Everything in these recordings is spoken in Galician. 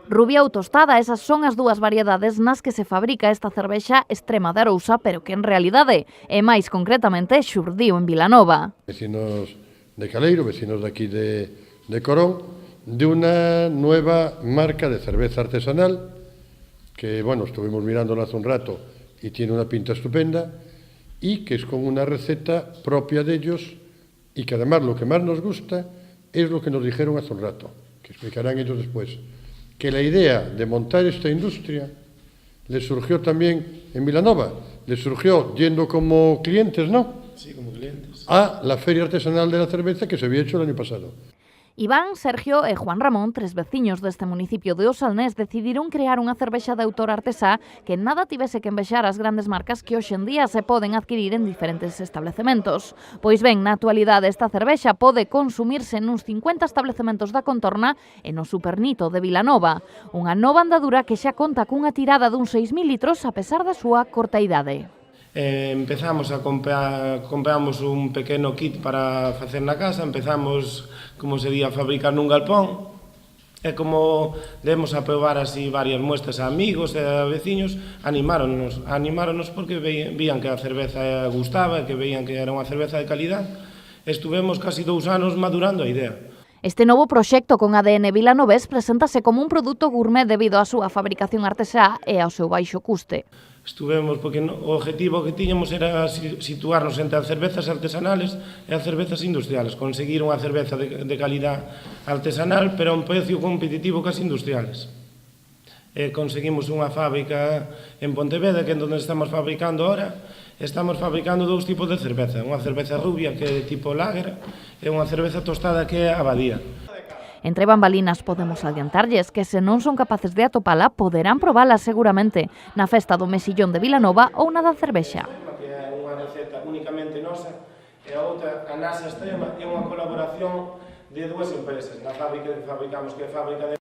Rubia ou tostada, esas son as dúas variedades nas que se fabrica esta cervexa extrema de Arousa, pero que en realidade é máis concretamente xurdiu en Vilanova. Vecinos de Caleiro, vecinos de aquí de Corón, de una nueva marca de cerveza artesanal que, bueno, estuvimos mirándola hace un rato y tiene una pinta estupenda y que es con una receta propia de ellos y que además lo que más nos gusta es lo que nos dijeron hace un rato, que explicarán ellos después, que la idea de montar esta industria les surgió también en Vilanova, les surgió yendo como clientes, ¿no? Sí, como clientes. A la Feria Artesanal de la Cerveza que se había hecho el año pasado. Iván, Sergio e Juan Ramón, tres veciños deste municipio de Osalnés, decidiron crear unha cervexa de autor artesá que nada tivese que envexar as grandes marcas que hoxe en día se poden adquirir en diferentes establecementos. Pois ben, na actualidade esta cervexa pode consumirse nuns 50 establecementos da contorna e no Supernito de Vilanova. Unha nova andadura que xa conta cunha tirada duns 6.000 litros a pesar da súa corta idade. Empezamos a compramos un pequeno kit para facer na casa, empezamos, como se di, a fabricar nun galpón, e como demos a probar así varias muestras a amigos e a veciños, animáronos porque vían que a cerveza gustaba e que veían que era unha cerveza de calidad. Estuvemos casi 2 anos madurando a idea. Este novo proxecto con ADN vilanovés preséntase como un produto gourmet debido á súa fabricación artesá e ao seu baixo custe. Estuvemos, porque o objetivo que tiñamos era situarnos entre as cervezas artesanales e as cervezas industriales, conseguir unha cerveza de calidad artesanal, pero a un precio competitivo cas industriales. Conseguimos unha fábrica en Pontevedra, que é onde estamos fabricando ahora. Estamos fabricando 2 tipos de cerveza, unha cerveza rubia, que é de tipo lager, e unha cerveza tostada, que é abadía. Entre bambalinas podemos adiantarlles que se non son capaces de atopala, poderán probala seguramente na festa do Mesillón de Vilanova ou na da cervexa. Que é unha receta únicamente nosa, e a outra, a Nasa Extrema, é unha colaboración de 2 empresas. Na fábrica que fabricamos, que é a fábrica de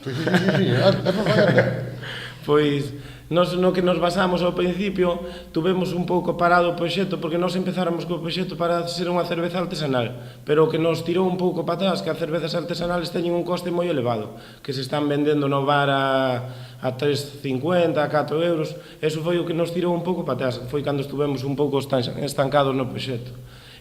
Sí, é propaganda. Pois, nos no que nos basamos ao principio, tuvemos un pouco parado o proxecto, porque nos empezáramos co proxecto para ser unha cerveza artesanal, pero o que nos tirou un pouco para atrás, que as cervezas artesanales teñen un coste moi elevado, que se están vendendo no bar a 3,50, a 4 euros, eso foi o que nos tirou un pouco para atrás, foi cando estuvemos un pouco estancados no proxecto.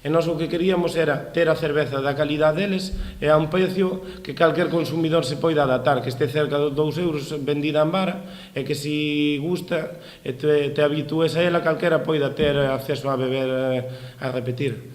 E nós o que queríamos era ter a cerveza da calidad deles e a un precio que calquer consumidor se poida adaptar, que este cerca de 2 euros vendida en vara e que se gusta e te habitúes a ela, calquera poida ter acceso a beber, a repetir.